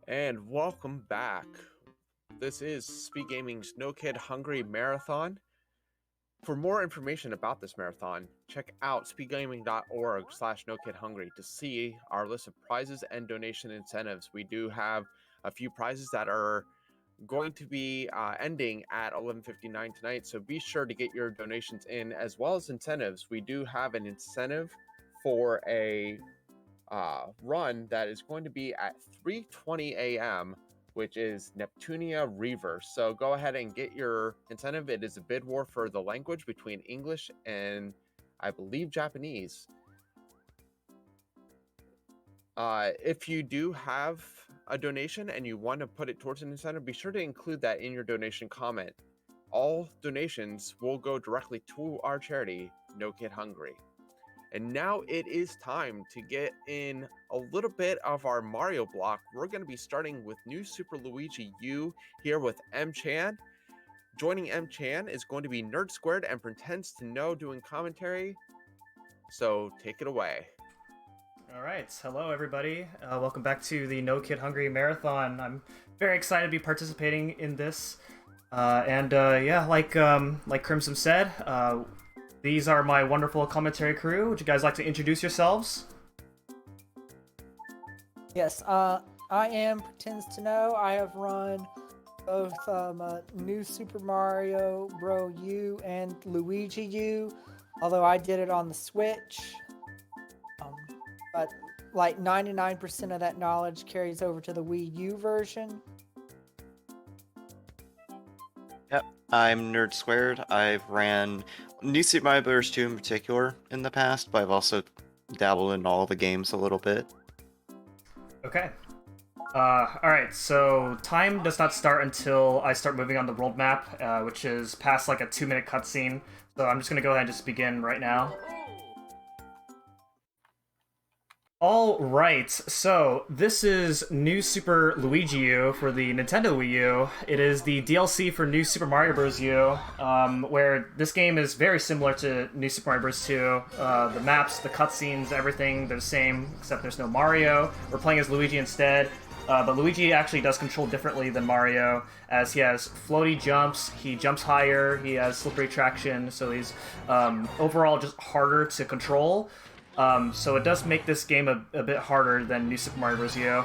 And welcome back. This is SpeedGaming's No Kid Hungry Marathon. For more information about this marathon, check out speedgaming.org/nokidhungry to see our list of prizes and donation incentives. We do have a few prizes that are going to be ending at 11:59 tonight, so be sure to get your donations in, as well as incentives. We do have an incentive for a run that is going to be at 3:20 a.m., which is Neptunia Reverse. So go ahead and get your incentive. It is a bid war for the language between English and, I believe, Japanese. If you do have a donation and you want to put it towards an incentive, be sure to include that in your donation comment. All donations will go directly to our charity, No Kid Hungry. And now it is time to get in a little bit of our Mario block. We're going to be starting with New Super Luigi U here with Mchan. Joining Mchan is going to be Nerd Squared and Pretends to Know doing commentary. So take it away. Alright, hello everybody. Welcome back to the No Kid Hungry Marathon. I'm very excited to be participating in this. Yeah, like Crimson said, these are my wonderful commentary crew. Would you guys like to introduce yourselves? Yes, I am Pretends to Know. I have run both New Super Mario Bro U and Luigi U, although I did it on the Switch. But like 99% of that knowledge carries over to the Wii U version. Yep, I'm Nerd Squared. I've ran New Super Mario Bros. 2 in particular in the past, but I've also dabbled in all the games a little bit. Okay. Alright, so time does not start until I start moving on the world map, which is past like a 2-minute cutscene. So I'm just going to go ahead and just begin right now. Alright, so this is New Super Luigi U for the Nintendo Wii U. It is the DLC for New Super Mario Bros. U, where this game is very similar to New Super Mario Bros. 2. The maps, the cutscenes, everything, they're the same, except there's no Mario. We're playing as Luigi instead, but Luigi actually does control differently than Mario, as he has floaty jumps, he jumps higher, he has slippery traction, so he's overall just harder to control. So it does make this game a bit harder than New Super Mario Bros. U.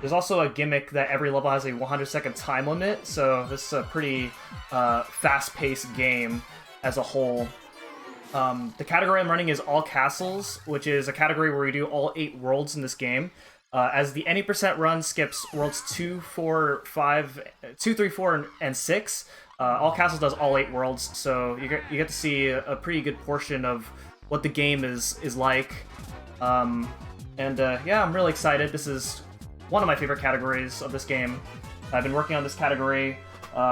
There's also a gimmick that every level has a 100-second time limit, so this is a pretty fast-paced game as a whole. The category I'm running is All Castles, which is a category where we do all 8 worlds in this game. As the any percent run skips worlds 2, 4, 3, 4, and 6, All Castles does all 8 worlds, so you get to see a pretty good portion of what the game is like. Yeah, I'm really excited. This is one of my favorite categories of this game. I've been working on this category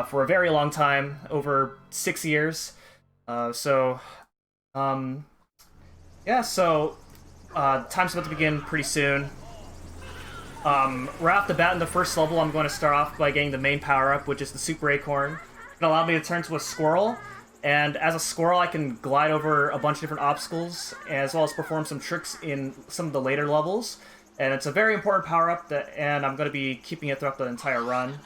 for a very long time, over 6 years. Time's about to begin pretty soon. Right off the bat in the first level, I'm going to start off by getting the main power-up, which is the Super Acorn. It'll allow me to turn to a squirrel, and as a squirrel I can glide over a bunch of different obstacles, as well as perform some tricks in some of the later levels. And it's a very important power-up, and I'm going to be keeping it throughout the entire run.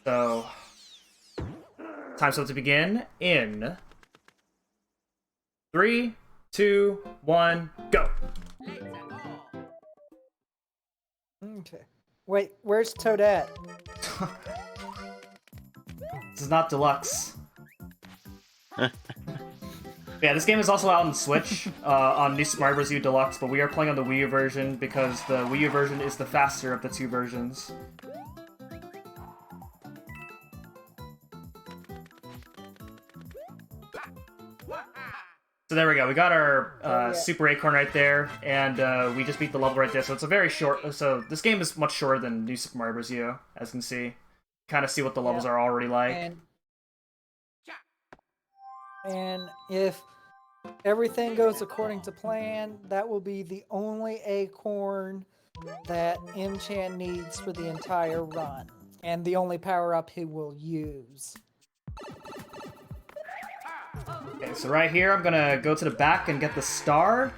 So, time's about to begin in 3, 2, 1, go! Okay. Wait, where's Toadette? This is not deluxe. Yeah, this game is also out on Switch, on New Super Mario Bros. U Deluxe, but we are playing on the Wii U version because the Wii U version is the faster of the two versions. So there we go, we got our Super Acorn right there, and we just beat the level right there, so it's a very short, so this game is much shorter than New Super Mario Bros. U, as you can see. Kind of see what the levels are already like. And if everything goes according to plan, that will be the only acorn that Mchan needs for the entire run, and the only power-up he will use. Okay, so right here, I'm gonna go to the back and get the star.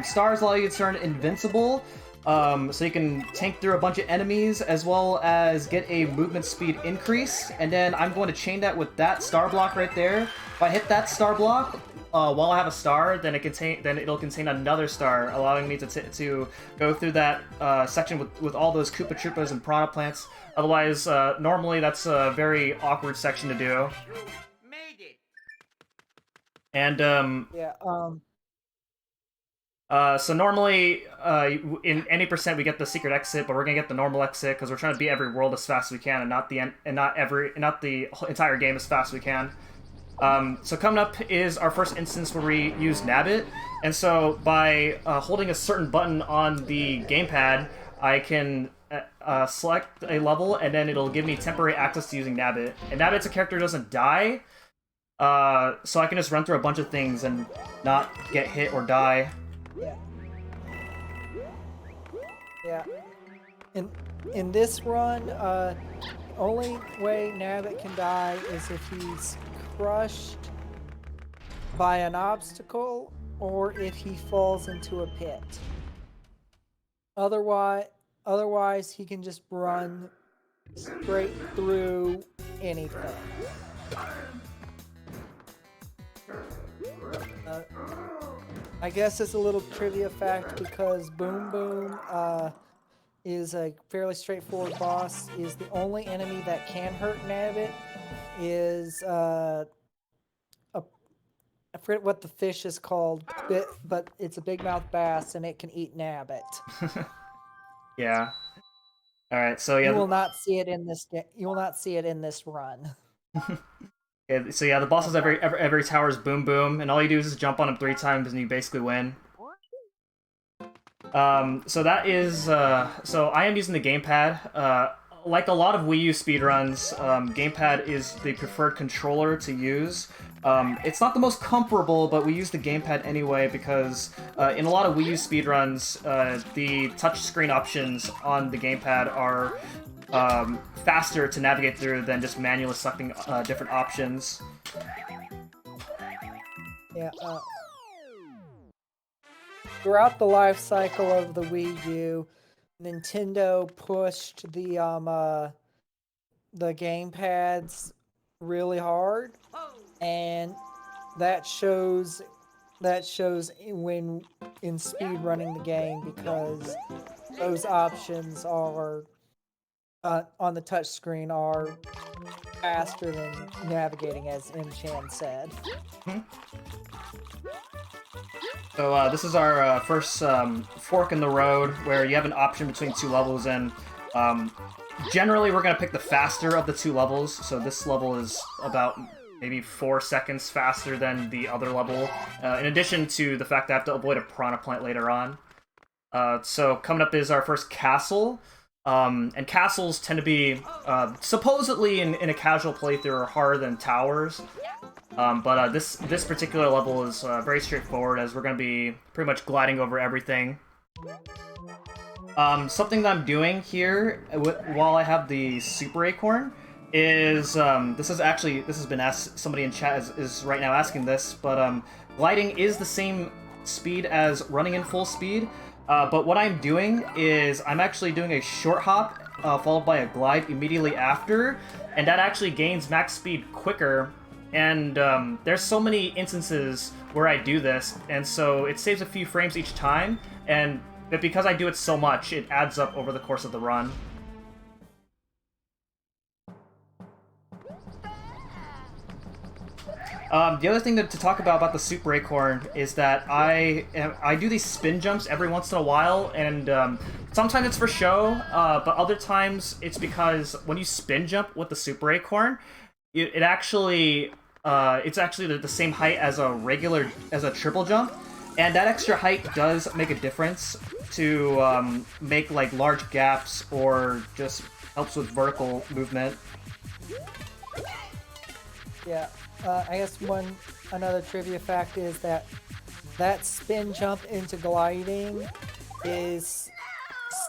Stars allow you to turn invincible. So you can tank through a bunch of enemies as well as get a movement speed increase. And then I'm going to chain that with that star block right there. If I hit that star block while I have a star, then it'll contain another star, allowing me to go through that section with all those Koopa Troopas and Piranha Plants. Otherwise, normally that's a very awkward section to do. And Yeah. so normally, in any percent we get the secret exit, but we're gonna get the normal exit because we're trying to beat every world as fast as we can, and not the entire game as fast as we can. So coming up is our first instance where we use Nabbit, and so by holding a certain button on the gamepad, I can select a level, and then it'll give me temporary access to using Nabbit. And Nabbit's a character who doesn't die, so I can just run through a bunch of things and not get hit or die. Yeah. Yeah. In this run, only way Nabbit can die is if he's crushed by an obstacle or if he falls into a pit. Otherwise he can just run straight through anything. I guess it's a little trivia fact because Boom Boom is a fairly straightforward boss. Is the only enemy that can hurt Nabbit. Is I forget what the fish is called, but it's a big mouth bass and it can eat Nabbit. Yeah. All right. So yeah, you will not see it in this. You will not see it in this run. Yeah, so yeah, the bosses every tower is Boom Boom, and all you do is just jump on him 3 times and you basically win. So that is so I am using the gamepad. Like a lot of Wii U speedruns, gamepad is the preferred controller to use. It's not the most comfortable, but we use the gamepad anyway because in a lot of Wii U speedruns, the touchscreen options on the gamepad are faster to navigate through than just manually selecting different options. Yeah. Throughout the life cycle of the Wii U, Nintendo pushed the gamepads really hard, and that shows when in speed running the game because those options are on the touchscreen are faster than navigating, as Mchan said. So this is our first fork in the road where you have an option between 2 levels, and generally we're going to pick the faster of the 2 levels. So this level is about maybe 4 seconds faster than the other level, in addition to the fact that I have to avoid a Piranha Plant later on. So coming up is our first castle. And castles tend to be, supposedly in a casual playthrough, are harder than towers. But this particular level is very straightforward, as we're going to be pretty much gliding over everything. Something that I'm doing here while I have the Super Acorn is, this has been asked, somebody in chat is right now asking this, but gliding is the same speed as running in full speed. But what I'm doing is I'm actually doing a short hop followed by a glide immediately after, and that actually gains max speed quicker. And there's so many instances where I do this, and so it saves a few frames each time, but because I do it so much, it adds up over the course of the run. The other thing to talk about the Super Acorn is that I do these spin jumps every once in a while, and sometimes it's for show, but other times it's because when you spin jump with the Super Acorn, it's actually the same height as a triple jump, and that extra height does make a difference to make like large gaps or just helps with vertical movement. Yeah. I guess another trivia fact is that spin jump into gliding is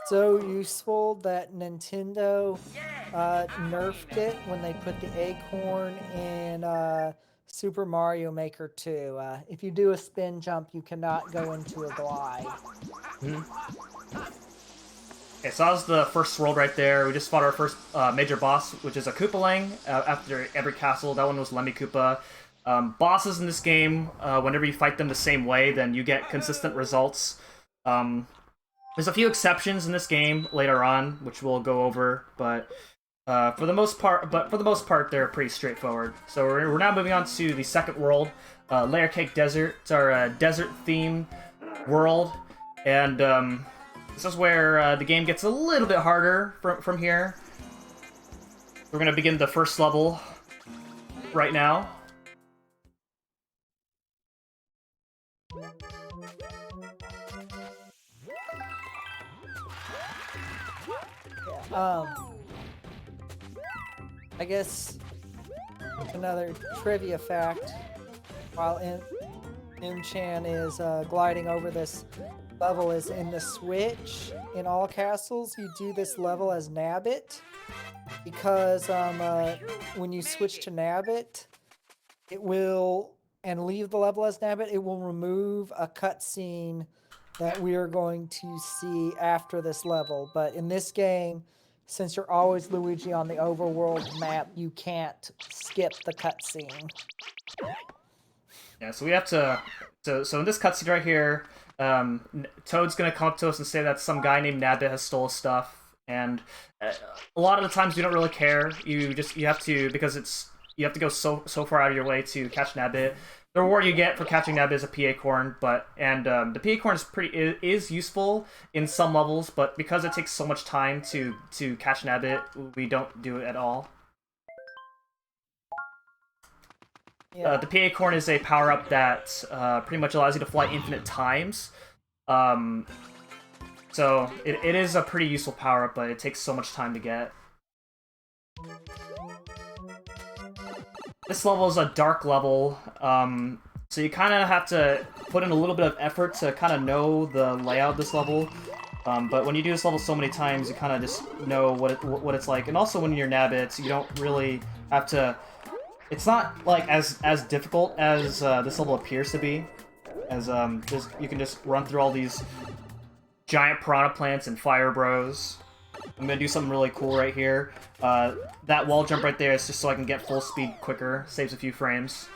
so useful that Nintendo nerfed it when they put the Acorn in Super Mario Maker 2. If you do a spin jump, you cannot go into a glide. Okay, so that was the first world right there. We just fought our first major boss, which is a Koopaling. After every castle, that one was Lemmy Koopa. Bosses in this game, whenever you fight them the same way, then you get consistent results. There's a few exceptions in this game later on, which we'll go over, but for the most part, they're pretty straightforward. So we're now moving on to the second world, Layer Cake Desert. It's our desert-themed world, and this is where the game gets a little bit harder from here. We're gonna begin the first level right now. I guess another trivia fact, while Mchan is gliding over this level, is in the Switch, in all castles, you do this level as Nabbit, because when you switch to Nabbit, it will, and leave the level as Nabbit, it will remove a cutscene that we are going to see after this level. But in this game, since you're always Luigi on the overworld map, you can't skip the cutscene. Yeah, so we have to... So in this cutscene right here, Toad's gonna come up to us and say that some guy named Nabbit has stole stuff, and a lot of the times we don't really care. You have to, because you have to go so far out of your way to catch Nabbit. The reward you get for catching Nabbit is a P Acorn, the P Acorn is useful in some levels, but because it takes so much time to catch Nabbit, we don't do it at all. Yeah. The P Acorn is a power-up that pretty much allows you to fly infinite times. So it is a pretty useful power-up, but it takes so much time to get. This level is a dark level, so you kind of have to put in a little bit of effort to kind of know the layout of this level. But when you do this level so many times, you kind of just know what it's like. And also when you're Nabbits, you don't really have to... It's not like as difficult as this level appears to be, as you can just run through all these giant piranha plants and fire bros. I'm gonna do something really cool right here. That wall jump right there is just so I can get full speed quicker, saves a few frames.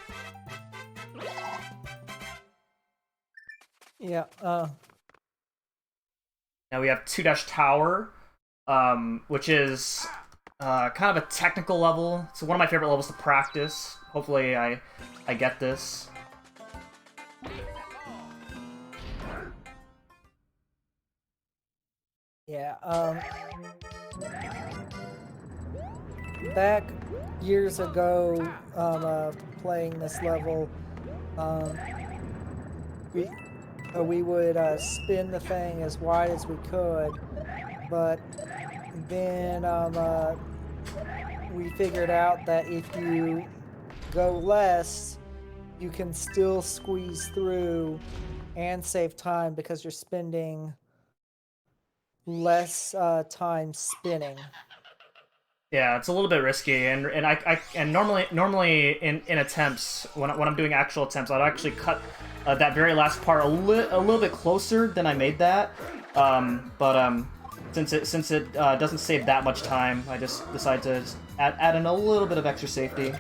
Yeah. Now we have 2-Dash Tower, which is kind of a technical level. It's one of my favorite levels to practice. Hopefully I get this. Yeah, back years ago, playing this level, we would spin the thing as wide as we could, but then we figured out that if you go less, you can still squeeze through and save time because you're spending less time spinning. Yeah, it's a little bit risky, and normally in attempts, when I'm doing actual attempts, I'd actually cut that very last part a little bit closer than I made that. Since it doesn't save that much time, I just decided to add in a little bit of extra safety.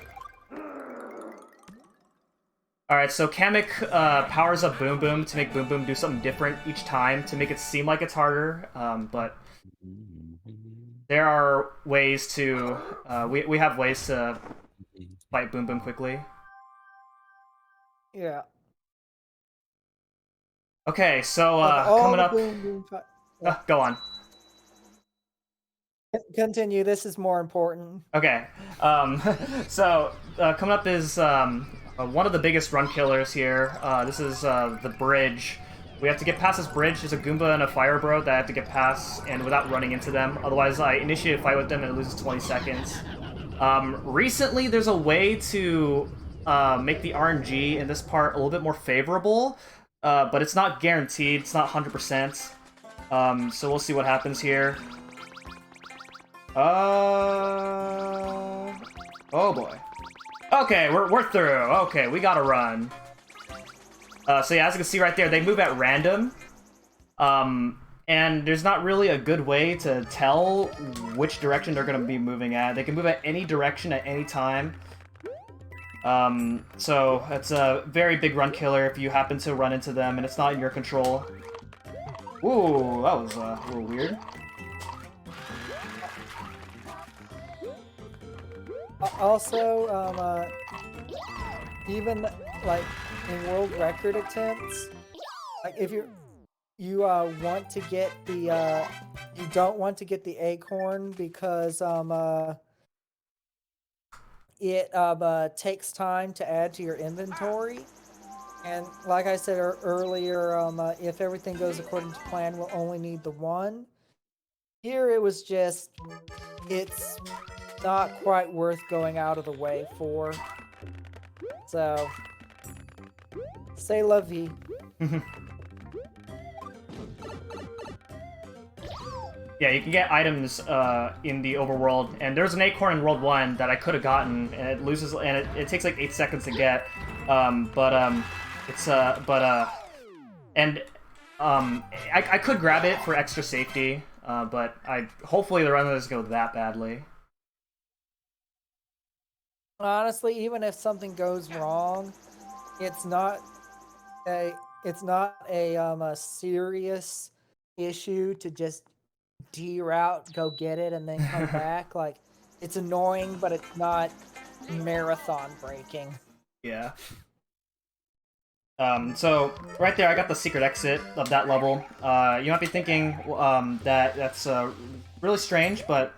Alright, so Kamek powers up Boom Boom to make Boom Boom do something different each time to make it seem like it's harder, but there are ways to... we have ways to fight Boom Boom quickly. Yeah. Okay, so coming up... go on. Continue, this is more important. Okay, so coming up is one of the biggest run killers here. This is the bridge. We have to get past this bridge. There's a Goomba and a Fire Bro that I have to get past, and without running into them. Otherwise, I initiate a fight with them and it loses 20 seconds. Recently, there's a way to make the RNG in this part a little bit more favorable, but it's not guaranteed. It's not 100%. So we'll see what happens here. Oh boy. Okay, we're through. Okay, we gotta run. So yeah, as you can see right there, they move at random. and there's not really a good way to tell which direction they're going to be moving at. They can move at any direction at any time. So it's a very big run killer if you happen to run into them and it's not in your control. Ooh, that was a little weird. Also, even like in world record attempts, like if you want to get the you don't want to get the Acorn because it takes time to add to your inventory. And like I said earlier, if everything goes according to plan, we'll only need the one. Here it was just, it's not quite worth going out of the way for. So, c'est la vie. Yeah, you can get items in the overworld, and there's an Acorn in World 1 that I could have gotten, and it loses, and it takes like 8 seconds to get. I could grab it for extra safety, but hopefully the run doesn't go that badly. Honestly, even if something goes wrong, it's not a serious issue to just deroute, go get it, and then come back. Like, it's annoying, but it's not marathon breaking. Yeah. So right there, I got the secret exit of that level. You might be thinking that's really strange, but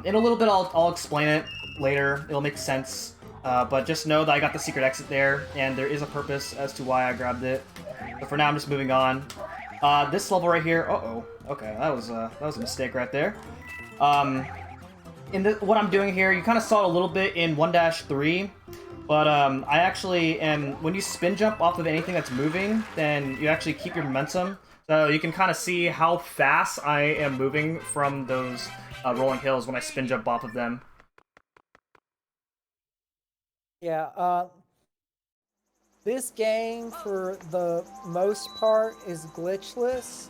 in a little bit I'll explain it later. It'll make sense. But just know that I got the secret exit there, and there is a purpose as to why I grabbed it. But for now, I'm just moving on. This level right here. Okay, that was a mistake right there. What I'm doing here, you kind of saw it a little bit in 1-3. But I actually am, when you spin jump off of anything that's moving, then you actually keep your momentum. So you can kind of see how fast I am moving from those rolling hills when I spin jump off of them. Yeah, this game, for the most part, is glitchless.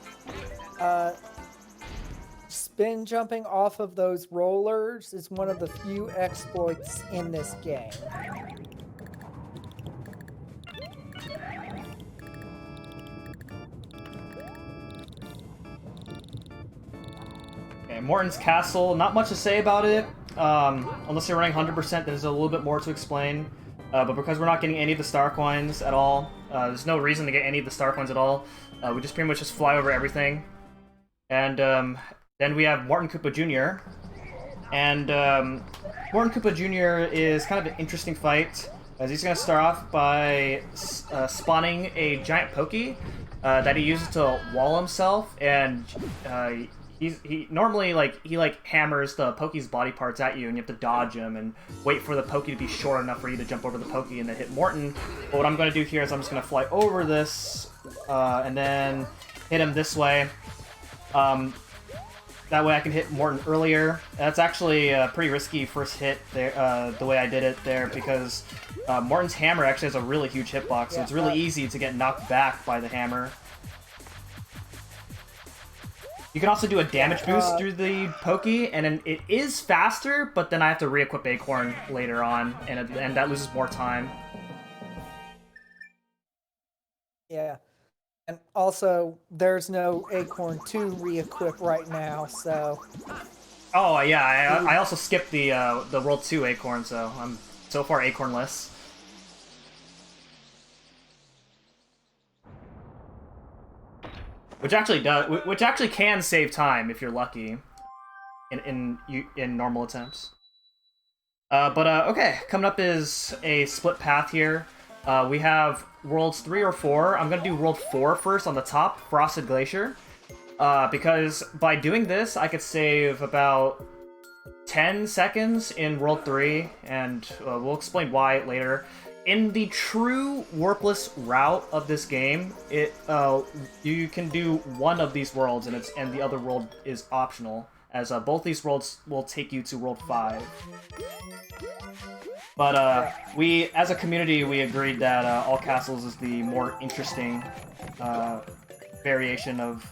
Spin jumping off of those rollers is one of the few exploits in this game. Okay, Morton's Castle, not much to say about it. Unless you're running 100%, there's a little bit more to explain. But because we're not getting any of the star coins at all, there's no reason to get any of the star coins at all. We just pretty much just fly over everything. And then we have Morton Koopa Jr. And Morton Koopa Jr. is kind of an interesting fight, as he's going to start off by spawning a giant Pokey that he uses to wall himself, and he normally hammers the Pokey's body parts at you, and you have to dodge him and wait for the Pokey to be short enough for you to jump over the Pokey and then hit Morton. But what I'm going to do here is I'm just going to fly over this and then hit him this way. That way I can hit Morton earlier. That's actually a pretty risky first hit there, the way I did it there, because Morton's hammer actually has a really huge hitbox, so it's really easy to get knocked back by the hammer. You can also do a damage boost through the Pokey, and then it is faster, but then I have to re-equip Acorn later on, and that loses more time. Yeah. And also, there's no Acorn to re-equip right now, so... Oh, yeah, I also skipped the World 2 Acorn, so I'm so far Acornless. Which actually can save time if you're lucky in normal attempts. Okay, coming up is a split path here. We have Worlds 3 or 4. I'm going to do World 4 first on the top, Frosted Glacier. Because by doing this, I could save about 10 seconds in World 3, and we'll explain why later. In the true warpless route of this game, you can do one of these worlds, and the other world is optional, as both these worlds will take you to World 5. But we, as a community, we agreed that All Castles is the more interesting variation of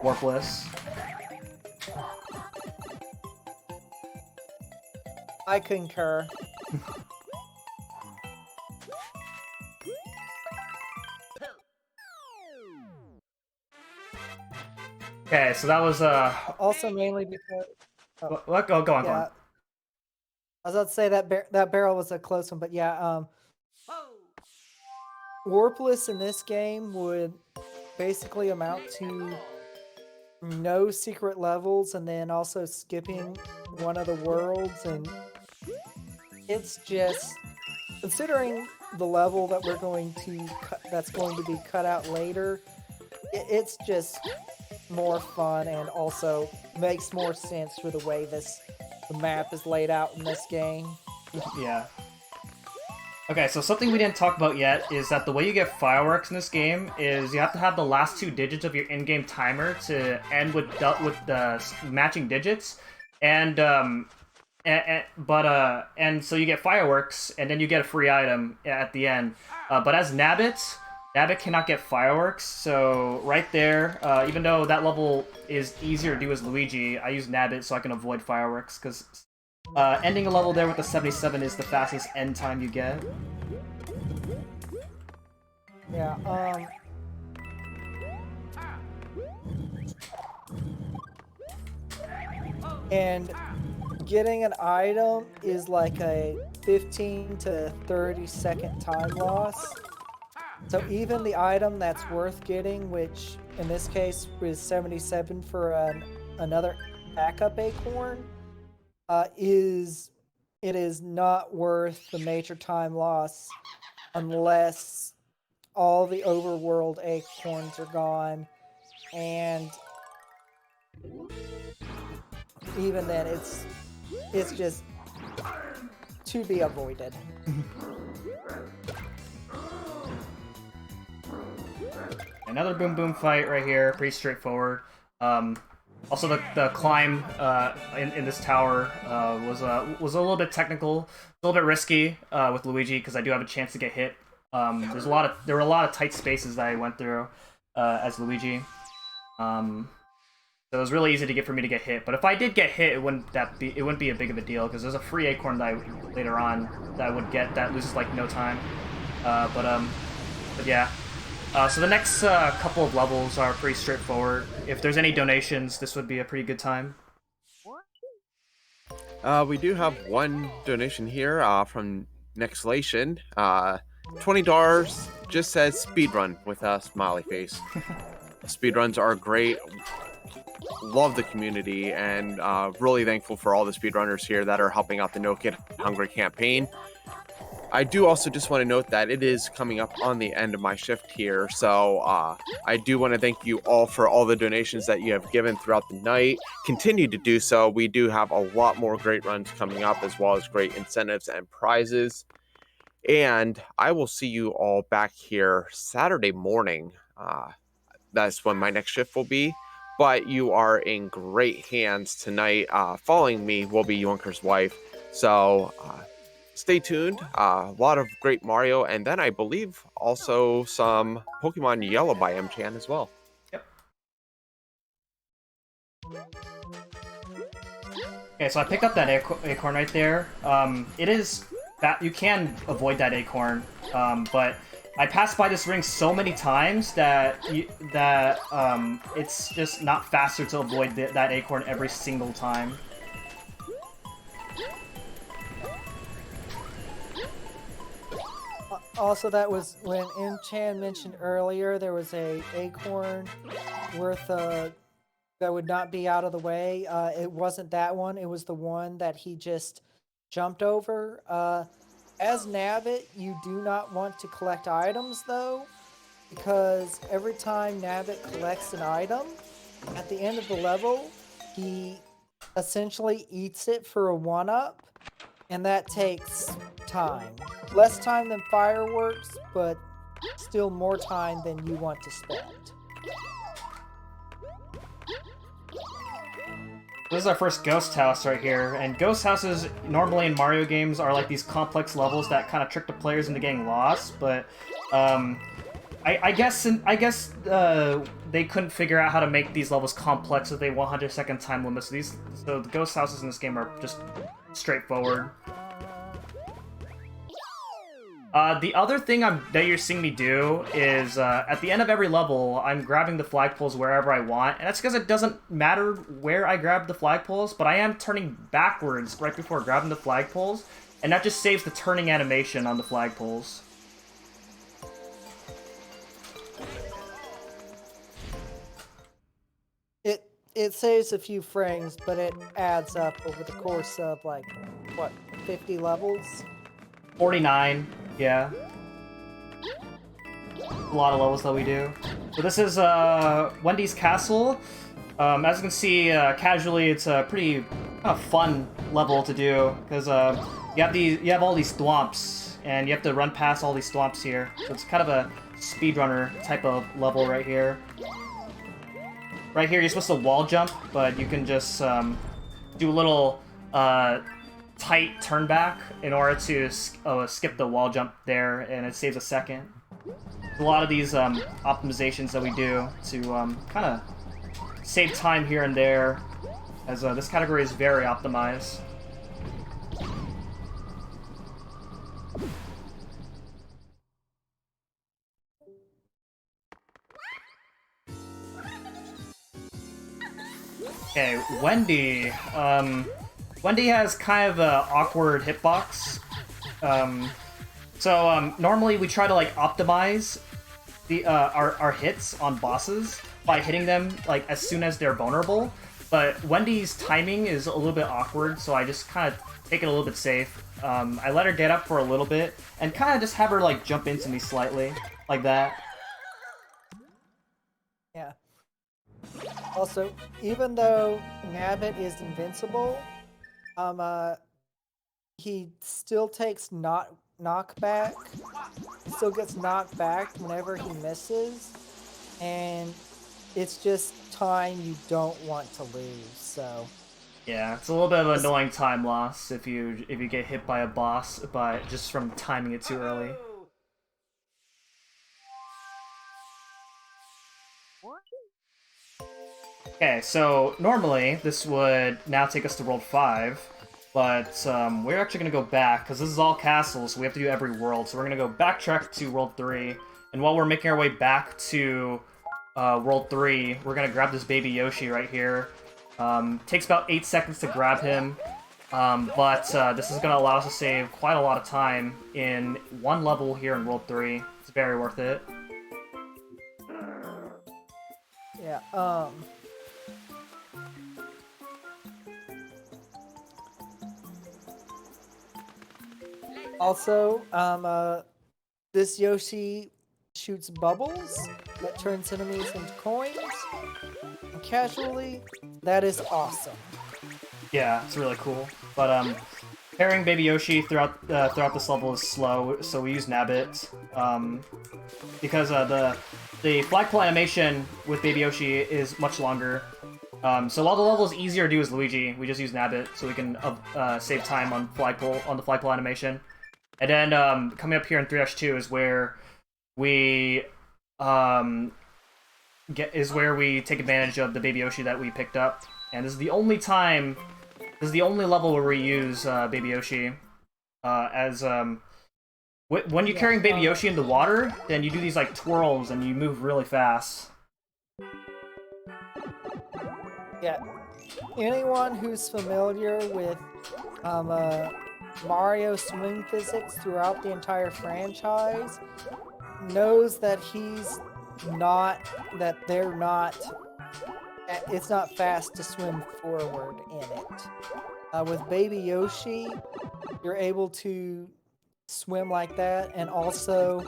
warpless. I concur. Okay, so that was Also mainly because go on. yeah, I was about to say that barrel was a close one, but yeah, warpless in this game would basically amount to no secret levels, and then also skipping one of the worlds, and it's just considering the level that we're going to that's going to be cut out later. It's just more fun and also makes more sense for the way the map is laid out in this game. Yeah. Okay, so something we didn't talk about yet is that the way you get fireworks in this game is you have to have the last 2 digits of your in-game timer to end with the matching digits, and so you get fireworks, and then you get a free item at the end. But as Nabbit cannot get fireworks, so right there, even though that level is easier to do as Luigi, I use Nabbit so I can avoid fireworks, because ending a level there with the 77 is the fastest end time you get. Yeah, and getting an item is like a 15 to 30 second time loss. So even the item that's worth getting, which in this case was 77 for another backup Acorn, it is not worth the major time loss unless all the overworld Acorns are gone, and even then it's just to be avoided. Another boom boom fight right here, pretty straightforward. Also, the climb in this tower was a little bit technical, a little bit risky with Luigi because I do have a chance to get hit. There were a lot of tight spaces that I went through as Luigi. So it was really easy for me to get hit. But if I did get hit, it wouldn't be a big of a deal because there's a free acorn that later on that I would get that loses like no time. But yeah. So the next couple of levels are pretty straightforward. If there's any donations, this would be a pretty good time. We do have one donation here from Nexlation. $20 just says speedrun with a smiley face. Speedruns are great. Love the community, and really thankful for all the speedrunners here that are helping out the No Kid Hungry campaign. I do also just want to note that it is coming up on the end of my shift here, so I do want to thank you all for all the donations that you have given throughout the night. Continue to do so. We do have a lot more great runs coming up, as well as great incentives and prizes. And I will see you all back here Saturday morning. That's when my next shift will be. But you are in great hands tonight. Following me will be Yunker's wife. So stay tuned. A lot of great Mario, and then I believe also some Pokemon Yellow by Mchan as well. Yep. Okay, so I picked up that acorn right there. It is that you can avoid that acorn, but I passed by this ring so many times that it's just not faster to avoid that acorn every single time. Also, that was when Mchan mentioned earlier there was a acorn worth that would not be out of the way. It wasn't that one. It was the one that he just jumped over. As Nabbit, you do not want to collect items though, because every time Nabbit collects an item, at the end of the level, he essentially eats it for a 1-up, and that takes time. Less time than fireworks, but still more time than you want to spend. This is our first ghost house right here, and ghost houses normally in Mario games are like these complex levels that kind of trick the players into getting lost, but I guess they couldn't figure out how to make these levels complex with a 100-second time limit. So the ghost houses in this game are just straightforward. The other thing that you're seeing me do is, at the end of every level, I'm grabbing the flagpoles wherever I want, and that's because it doesn't matter where I grab the flagpoles, but I am turning backwards right before grabbing the flagpoles, and that just saves the turning animation on the flagpoles. It saves a few frames, but it adds up over the course of, like, what, 50 levels? 49, yeah. A lot of levels that we do. So this is Wendy's castle. As you can see, casually, it's a pretty kind of fun level to do because you have all these thwomps, and you have to run past all these thwomps here. So it's kind of a speedrunner type of level right here. Right here, you're supposed to wall jump, but you can just do a little tight turn back in order to skip the wall jump there, and it saves a second. A lot of these optimizations that we do to kind of save time here and there, as this category is very optimized. Okay, Wendy. Wendy has kind of an awkward hitbox. Normally we try to like optimize the our hits on bosses by hitting them like as soon as they're vulnerable. But Wendy's timing is a little bit awkward, so I just kind of take it a little bit safe. I let her get up for a little bit and kind of just have her like jump into me slightly, like that. Yeah. Also, even though Nabbit is invincible, he still takes knockback. He still gets knocked back whenever he misses, and it's just time you don't want to lose. So yeah, it's a little bit of an annoying time loss if you get hit by a boss just from timing it too early. Okay, so normally this would now take us to World 5, but we're actually going to go back, because this is all castles, so we have to do every world. So we're going to go backtrack to World 3, and while we're making our way back to World 3, we're going to grab this baby Yoshi right here. Takes about 8 seconds to grab him, but this is going to allow us to save quite a lot of time in one level here in World 3. It's very worth it. yeah, Also, this Yoshi shoots bubbles that turns enemies into coins. And casually, that is awesome. Yeah, it's really cool. But pairing Baby Yoshi throughout this level is slow, so we use Nabbit. Because the flagpole animation with Baby Yoshi is much longer. So while the level is easier to do as Luigi, we just use Nabbit so we can save time on the flagpole animation. And then coming up here in 3-2 is where we take advantage of the Baby Yoshi that we picked up. And this is the only level where we use Baby Yoshi. When you're carrying Baby Yoshi in the water, then you do these like twirls and you move really fast. Yeah. Anyone who's familiar with Mario swing physics throughout the entire franchise knows that it's not fast to swim forward in it. With Baby Yoshi, you're able to swim like that, and also,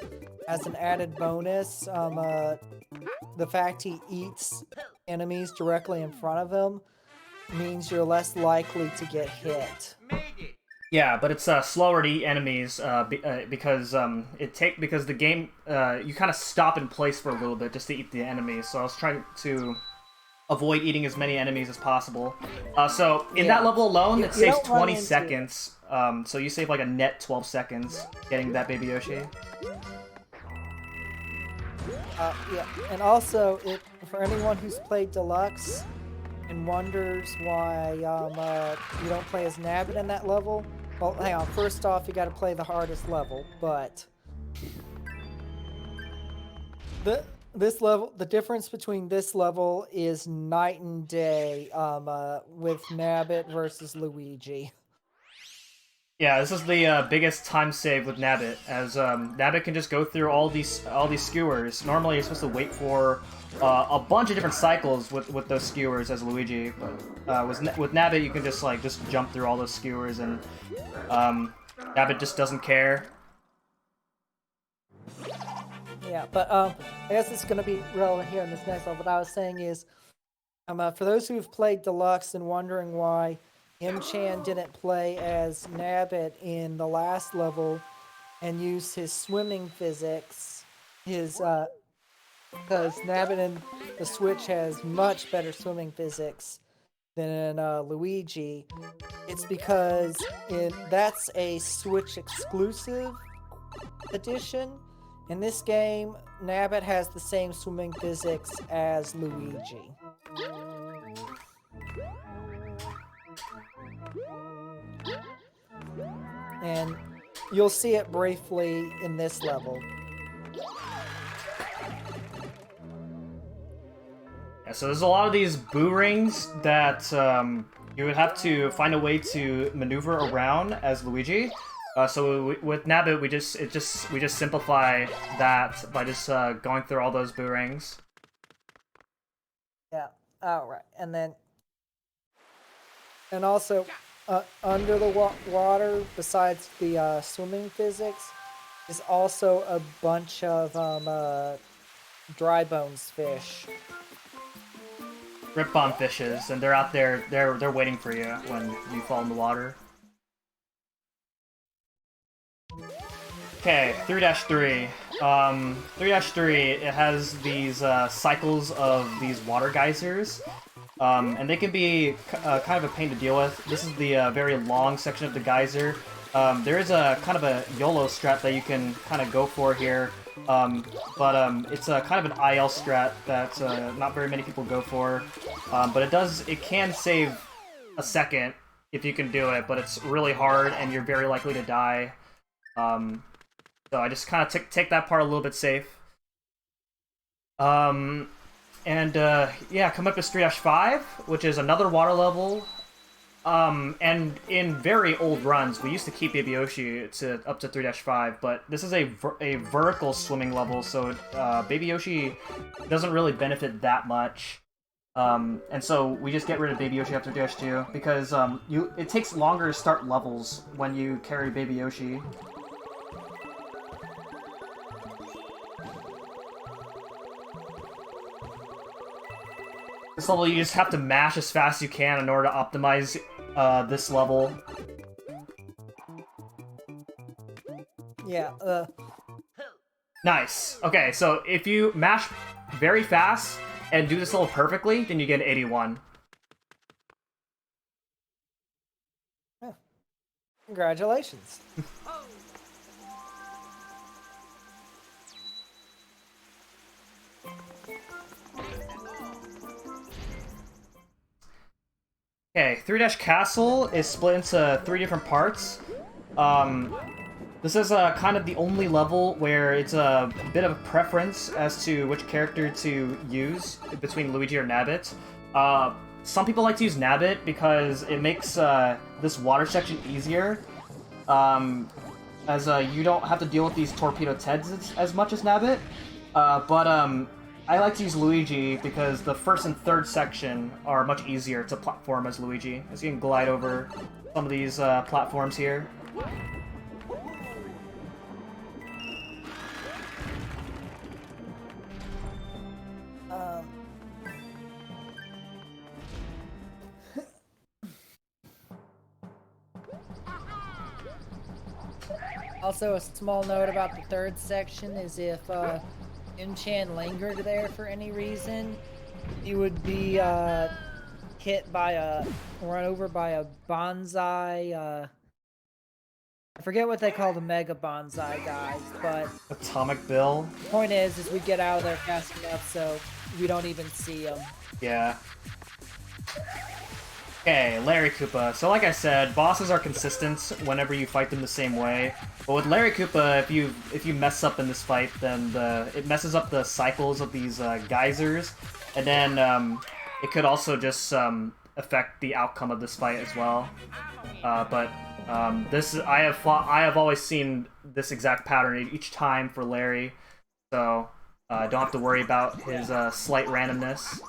as an added bonus, the fact he eats enemies directly in front of him means you're less likely to get hit. Yeah, but it's slower to eat enemies because the game you kind of stop in place for a little bit just to eat the enemies. So I was trying to avoid eating as many enemies as possible. So in that level alone, it saves 20 seconds. So you save like a net 12 seconds getting that Baby Yoshi. Yeah, and also for anyone who's played Deluxe and wonders why you don't play as Nabbit in that level, well, hang on. First off, you got to play the hardest level, but this level, the difference between this level is night and day with Nabbit versus Luigi. Yeah, this is the biggest time save with Nabbit, as Nabbit can just go through all these skewers. Normally, you're supposed to wait for a bunch of different cycles with those skewers as Luigi, but with Nabbit, you can just jump through all those skewers, and Nabbit just doesn't care. Yeah, but I guess it's going to be relevant here in this next level. What I was saying is, for those who've played Deluxe and wondering why Mchan didn't play as Nabbit in the last level and use his swimming physics, because Nabbit in the Switch has much better swimming physics than Luigi. It's because that's a Switch exclusive edition. In this game, Nabbit has the same swimming physics as Luigi. And you'll see it briefly in this level. Yeah, so there's a lot of these boo rings that you would have to find a way to maneuver around as Luigi. So with Nabbit, we just simplify that by just going through all those boo rings. Yeah. All right, and also under the water, besides the swimming physics, is also a bunch of dry bones fish. Rip bomb fishes, and they're out there. They're waiting for you when you fall in the water. Okay, 3-3. 3-3, it has these cycles of these water geysers, and they can be kind of a pain to deal with. This is the very long section of the geyser. There is a kind of a YOLO strat that you can kind of go for here, but it's a kind of an IL strat that not very many people go for. But it can save a second if you can do it, but it's really hard and you're very likely to die. So I just kind of take that part a little bit safe. Yeah, come up to 3-5, which is another water level. And in very old runs, we used to keep Baby Yoshi up to 3-5, but this is a vertical swimming level, so Baby Yoshi doesn't really benefit that much. And so we just get rid of Baby Yoshi after 3-2 because it takes longer to start levels when you carry Baby Yoshi. This level, you just have to mash as fast as you can in order to optimize this level. Yeah, Nice. Okay, so if you mash very fast and do this level perfectly, then you get an 81. yeah. Congratulations. Okay, 3-Castle is split into 3 different parts. This is kind of the only level where it's a bit of a preference as to which character to use between Luigi or Nabbit. Some people like to use Nabbit because it makes this water section easier, as you don't have to deal with these torpedo Teds as much as Nabbit. But I like to use Luigi because the first and third section are much easier to platform as Luigi, as you can glide over some of these platforms here. Also, a small note about the third section is if Mchan lingered there for any reason, he would be run over by a bonsai I forget what they call the Mega Bonsai guys, but Atomic Bill. the point is we get out of there fast enough so we don't even see them. Yeah. Okay, Larry Koopa. So like I said, bosses are consistent whenever you fight them the same way. But with Larry Koopa, if you mess up in this fight, then it messes up the cycles of these geysers, and then it could also just affect the outcome of this fight as well. This I have always seen this exact pattern each time for Larry, so don't have to worry about his slight randomness.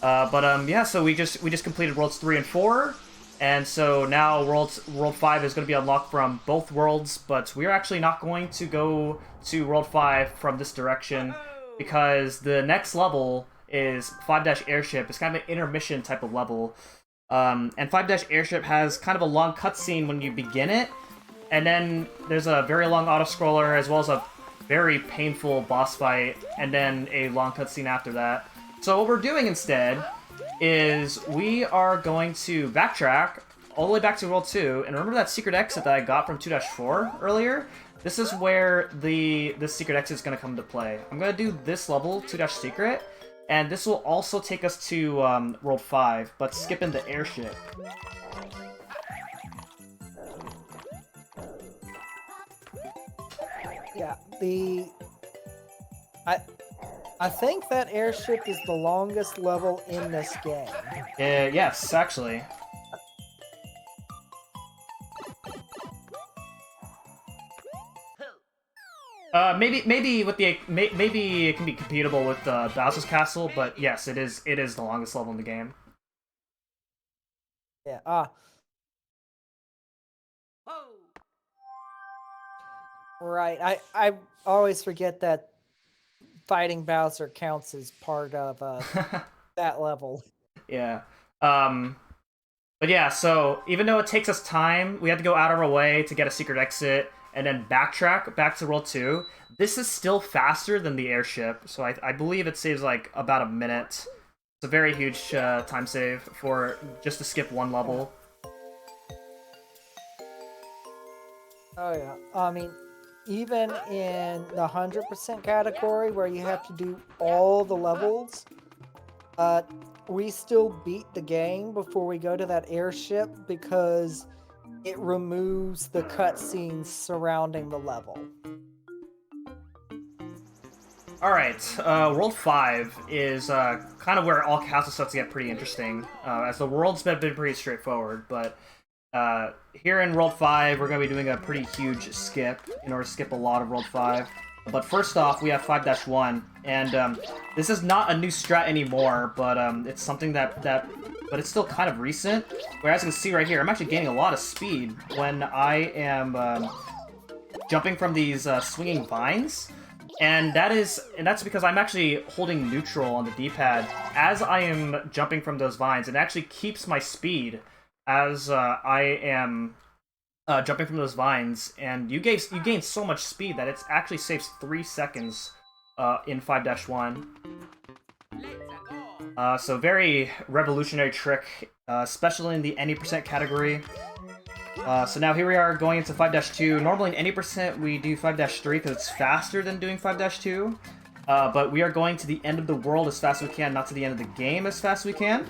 Yeah, so we just completed Worlds 3 and 4, and so now World 5 is going to be unlocked from both worlds, but we're actually not going to go to World 5 from this direction, because the next level is 5-Airship. It's kind of an intermission type of level, and 5-Airship has kind of a long cutscene when you begin it, and then there's a very long auto-scroller, as well as a very painful boss fight, and then a long cutscene after that. So what we're doing instead is we are going to backtrack all the way back to World 2, and remember that secret exit that I got from 2-4 earlier? This is where this secret exit is going to come into play. I'm going to do this level, 2-secret, and this will also take us to World 5, but skip into Airship. Yeah, I think that Airship is the longest level in this game. Yes, actually. Maybe it can be computable with Bowser's Castle, but yes, it is the longest level in the game. Yeah. Right. I always forget that fighting Bowser counts as part of that level. Yeah. But yeah, so even though it takes us time, we have to go out of our way to get a secret exit and then backtrack back to World 2. This is still faster than the Airship, so I believe it saves like about a minute. It's a very huge time save for just to skip one level. Oh yeah. I mean, even in the 100% category where you have to do all the levels, we still beat the game before we go to that Airship because it removes the cutscenes surrounding the level. Alright, World 5 is kind of where all castle starts to get pretty interesting, as the worlds have been pretty straightforward, but here in World 5, we're going to be doing a pretty huge skip in order to skip a lot of World 5. But first off, we have 5-1, and this is not a new strat anymore, but it's something but it's still kind of recent. Where as you can see right here, I'm actually gaining a lot of speed when I am jumping from these swinging vines. And that's because I'm actually holding neutral on the D-pad as I am jumping from those vines. It actually keeps my speed as I am jumping from those vines, and you gain so much speed that it actually saves 3 seconds in 5-1. So very revolutionary trick, especially in the any percent category. So now here we are going into 5-2. Normally in any percent we do 5-3 because it's faster than doing 5-2. But we are going to the end of the world as fast as we can, not to the end of the game as fast as we can.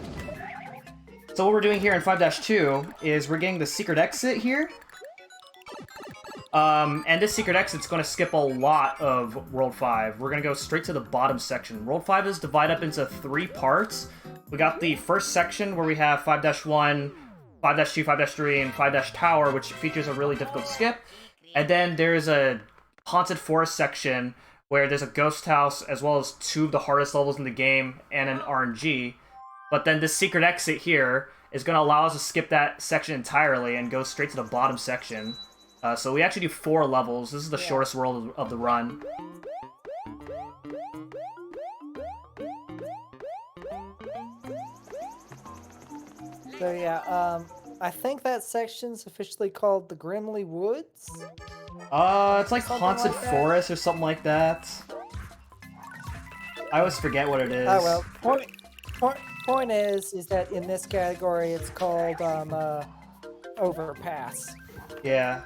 So what we're doing here in 5-2 is we're getting the secret exit here. And this secret exit's going to skip a lot of World 5. We're going to go straight to the bottom section. World 5 is divided up into 3 parts. We got the first section where we have 5-1, 5-2, 5-3, and 5-Tower, which features a really difficult skip. And then there's a Haunted Forest section where there's a ghost house, as well as 2 of the hardest levels in the game, and an RNG. But then this secret exit here is going to allow us to skip that section entirely and go straight to the bottom section. So we actually do 4 levels. This is the shortest world of the run. So yeah, I think that section's officially called the Grimly Woods. It's like Something Haunted like that. Forest or something like that. I always forget what it is. Oh well, point is that in this category it's called Overpass. Yeah.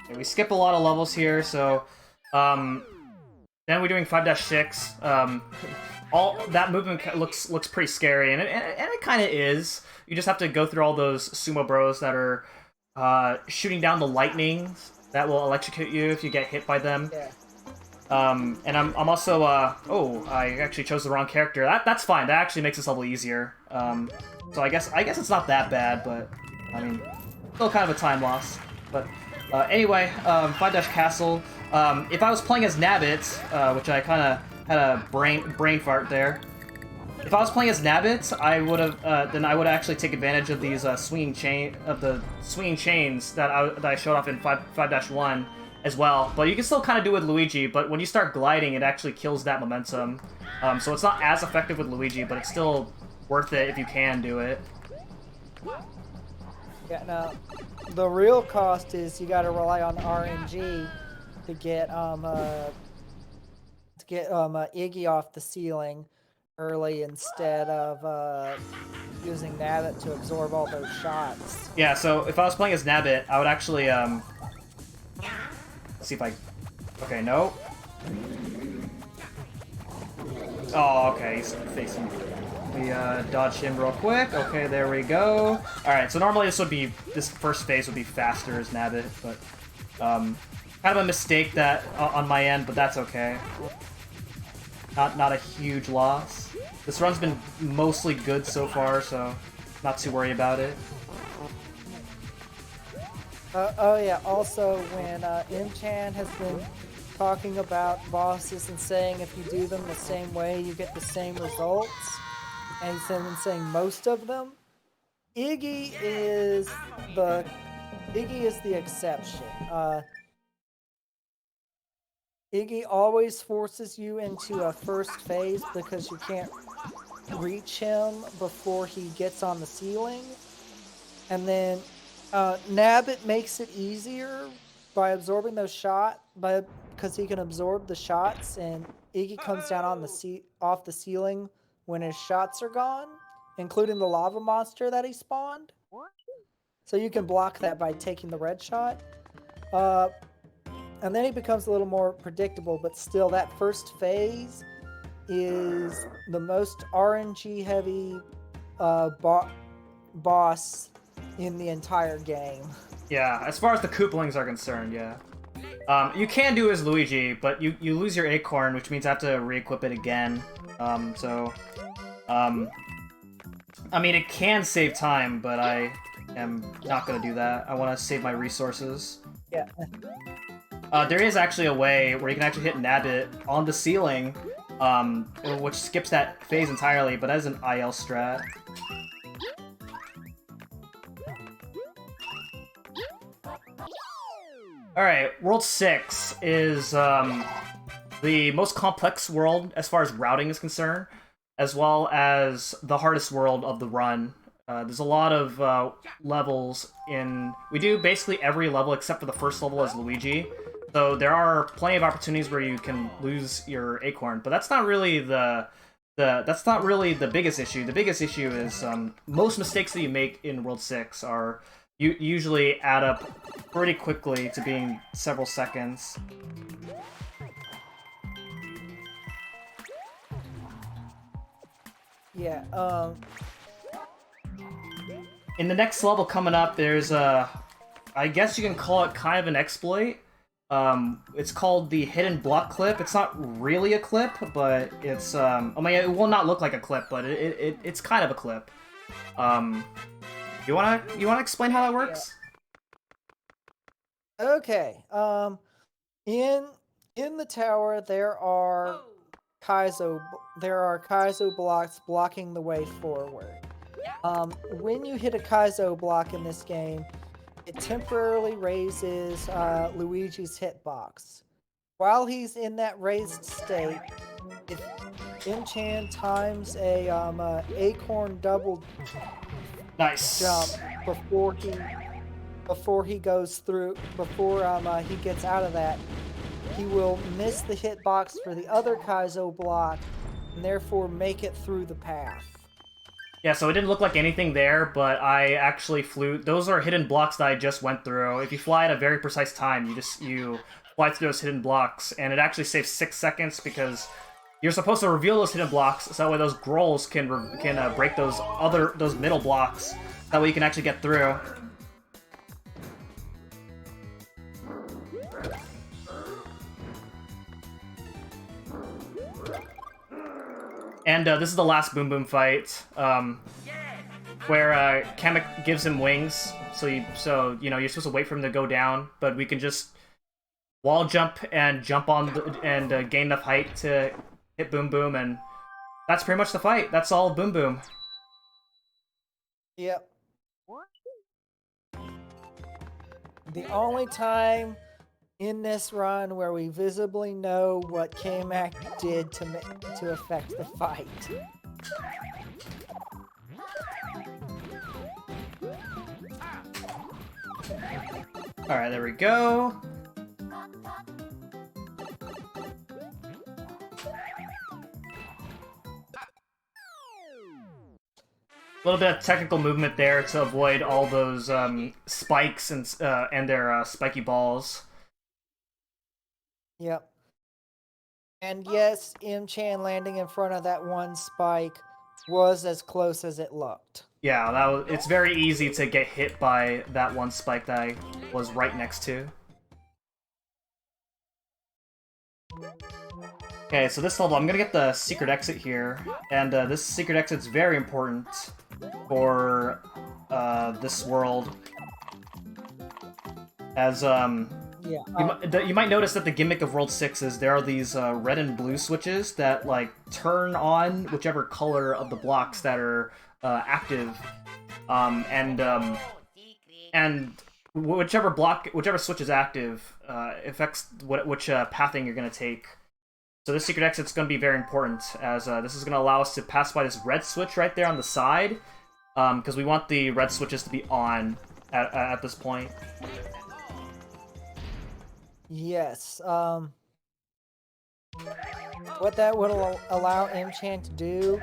Okay, we skip a lot of levels here, so then we're doing 5-6. All that movement looks pretty scary, and it kind of is. You just have to go through all those sumo bros that are shooting down the lightning that will electrocute you if you get hit by them. Yeah. And I'm also oh, I actually chose the wrong character. That's fine. That actually makes this level easier. So I guess it's not that bad, but I mean, still kind of a time loss. But anyway, 5-Castle. If I was playing as Nabbit, which I kind of had a brain fart there. If I was playing as Nabbit, I would have then I would actually take advantage of these swinging chains that I showed off in 5-1 as well. But you can still kind of do it with Luigi. But when you start gliding, it actually kills that momentum. So it's not as effective with Luigi, but it's still worth it if you can do it. Yeah. Now, the real cost is you got to rely on RNG to get Iggy off the ceiling early instead of using Nabbit to absorb all those shots. Yeah, so if I was playing as Nabbit, I would actually let's see if I... Okay, no. Oh, okay, he's facing... We dodge him real quick. Okay, there we go. Alright, so normally this first phase would be faster as Nabbit, but kind of a mistake that on my end, but that's okay. Not a huge loss. This run's been mostly good so far, so not too worried about it. Oh yeah, also when Mchan has been talking about bosses and saying if you do them the same way, you get the same results, and he's been saying most of them, Iggy is the exception. Iggy always forces you into a first phase because you can't reach him before he gets on the ceiling. And then Nabbit makes it easier by absorbing those shots, because he can absorb the shots, and Iggy comes down on off the ceiling when his shots are gone, including the lava monster that he spawned. So you can block that by taking the red shot. And then he becomes a little more predictable, but still that first phase is the most RNG heavy boss in the entire game. Yeah, as far as the Koopalings are concerned, yeah. You can do as Luigi, but you lose your Acorn, which means I have to re-equip it again. I mean, it can save time, but I am not going to do that. I want to save my resources. Yeah. There is actually a way where you can actually hit Nabbit on the ceiling, which skips that phase entirely, but that is an IL strat. Alright, World 6 is the most complex world as far as routing is concerned, as well as the hardest world of the run. There's a lot of levels in... We do basically every level except for the first level as Luigi. So there are plenty of opportunities where you can lose your Acorn, but that's not really the biggest issue. The biggest issue is most mistakes that you make in World 6 are usually add up pretty quickly to being several seconds. Yeah, In the next level coming up, there's a... I guess you can call it kind of an exploit. It's called the Hidden Block Clip. It's not really a clip, but it's, I mean, it will not look like a clip, but it's kind of a clip. You wanna explain how that works? yeah. Okay, in the tower there are Kaizo blocks blocking the way forward. When you hit a Kaizo block in this game, it temporarily raises Luigi's hitbox. While he's in that raised state, if Mchan times a Acorn double Nice. jump before he goes through, before he gets out of that, he will miss the hitbox for the other Kaizo block and therefore make it through the path. Yeah, so it didn't look like anything there, but I actually flew. Those are hidden blocks that I just went through. If you fly at a very precise time, you fly through those hidden blocks, and it actually saves 6 seconds because you're supposed to reveal those hidden blocks, so that way those grolls can break those middle blocks. That way you can actually get through. And this is the last Boom Boom fight, where Kamek gives him wings. So you're supposed to wait for him to go down, but we can just wall jump and jump on and gain enough height to hit Boom Boom, and that's pretty much the fight. That's all Boom Boom. Yep. The only time in this run where we visibly know what Kamek did to affect the fight. Alright, there we go. A little bit of technical movement there to avoid all those spikes and their spiky balls. Yep. And yes, Mchan landing in front of that one spike was as close as it looked. Yeah, it's very easy to get hit by that one spike that I was right next to. Okay, so this level, I'm gonna get the secret exit here, and this secret exit's very important for this world. As Yeah. you might notice that the gimmick of World 6 is there are these red and blue switches that like turn on whichever color of the blocks that are active, and whichever switch is active affects which pathing you're gonna take. So this secret exit's gonna be very important, as this is gonna allow us to pass by this red switch right there on the side, because we want the red switches to be on at this point. Yes. What that would allow Mchan to do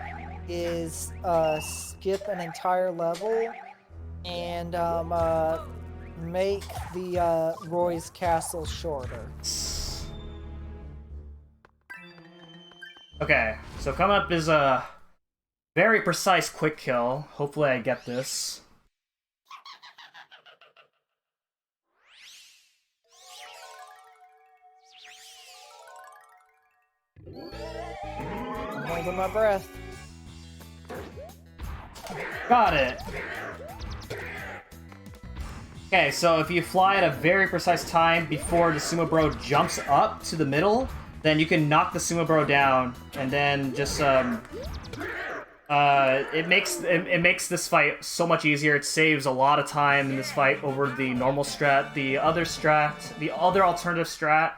is skip an entire level and make the Roy's castle shorter. Okay, so coming up is a very precise quick kill. Hopefully I get this. I'm holding my breath. Got it! Okay, so if you fly at a very precise time before the Sumo Bro jumps up to the middle, then you can knock the Sumo Bro down, and then just it makes this fight so much easier. It saves a lot of time in this fight over the normal strat. The other alternative strat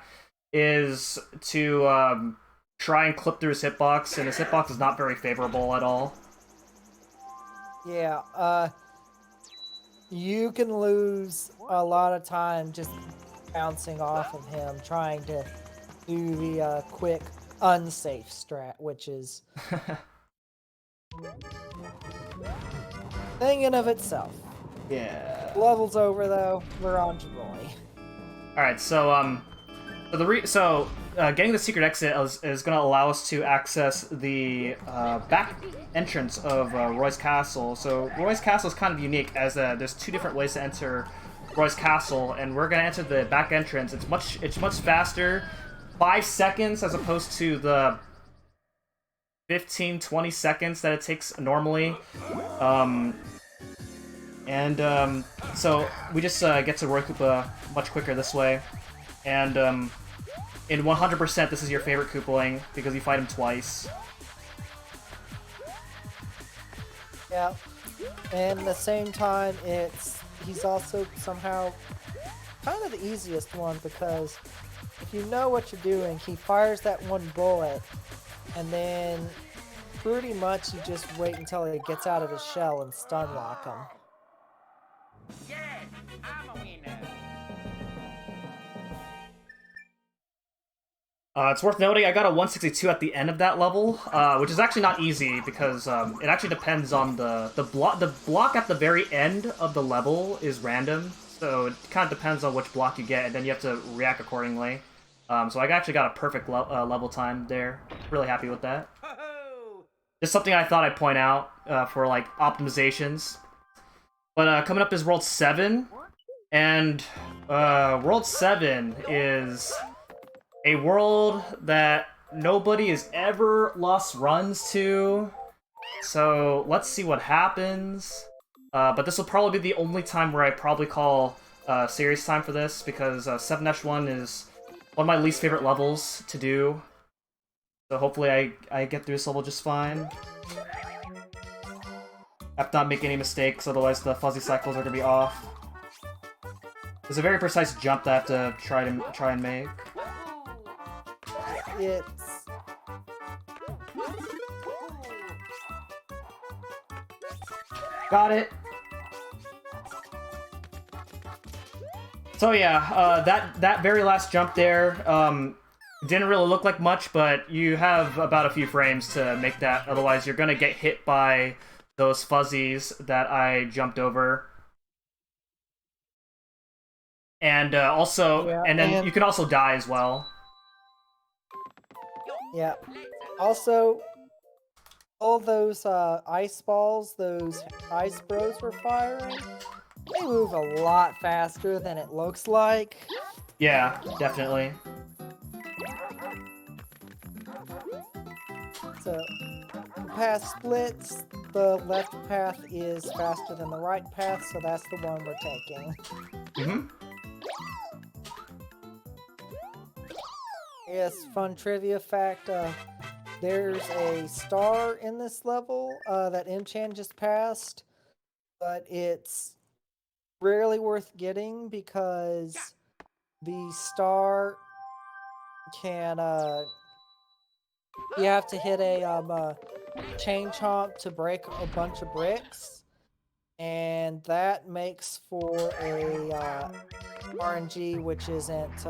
is to try and clip through his hitbox, and his hitbox is not very favorable at all. Yeah, you can lose a lot of time just bouncing off of him, trying to do the quick, unsafe strat, which is thing in of itself. Yeah. Level's over though. We're on to Roy. All right, so getting the secret exit is going to allow us to access the back entrance of Roy's castle. So Roy's castle is kind of unique, as there's two different ways to enter Roy's castle, and we're going to enter the back entrance. It's much faster, 5 seconds as opposed to the 15-20 seconds that it takes normally. So we just get to Roy Koopa much quicker this way, and in 100%, this is your favorite Koopaling because you fight him twice. Yeah, and at the same time, he's also somehow kind of the easiest one, because if you know what you're doing, he fires that one bullet, and then pretty much you just wait until he gets out of his shell and stun lock him. Yes, I'm a winner. It's worth noting I got a 162 at the end of that level, which is actually not easy because it actually depends on the block. The block at the very end of the level is random, so it kind of depends on which block you get, and then you have to react accordingly. So I actually got a perfect level time there. Really happy with that. Just something I thought I'd point out for like optimizations. But coming up is World 7, and World 7 is a world that nobody has ever lost runs to. So let's see what happens. But this will probably be the only time where I probably call serious time for this, because 7-1 is one of my least favorite levels to do. So hopefully I get through this level just fine. I have to not make any mistakes, otherwise the fuzzy cycles are going to be off. There's a very precise jump that I have to try and make. It's Got it. So yeah, that very last jump there didn't really look like much, but you have about a few frames to make that. Otherwise, you're gonna get hit by those fuzzies that I jumped over. And also, Yeah, and then and- you can also die as well. yeah. Also, all those ice balls, those ice bros were firing, they move a lot faster than it looks like. Yeah, definitely. So, the path splits. The left path is faster than the right path, so that's the one we're taking. Mm-hmm. Yes, fun trivia fact, there's a star in this level that Mchan just passed, but it's rarely worth getting because the star can, you have to hit a chain chomp to break a bunch of bricks, and that makes for a RNG which isn't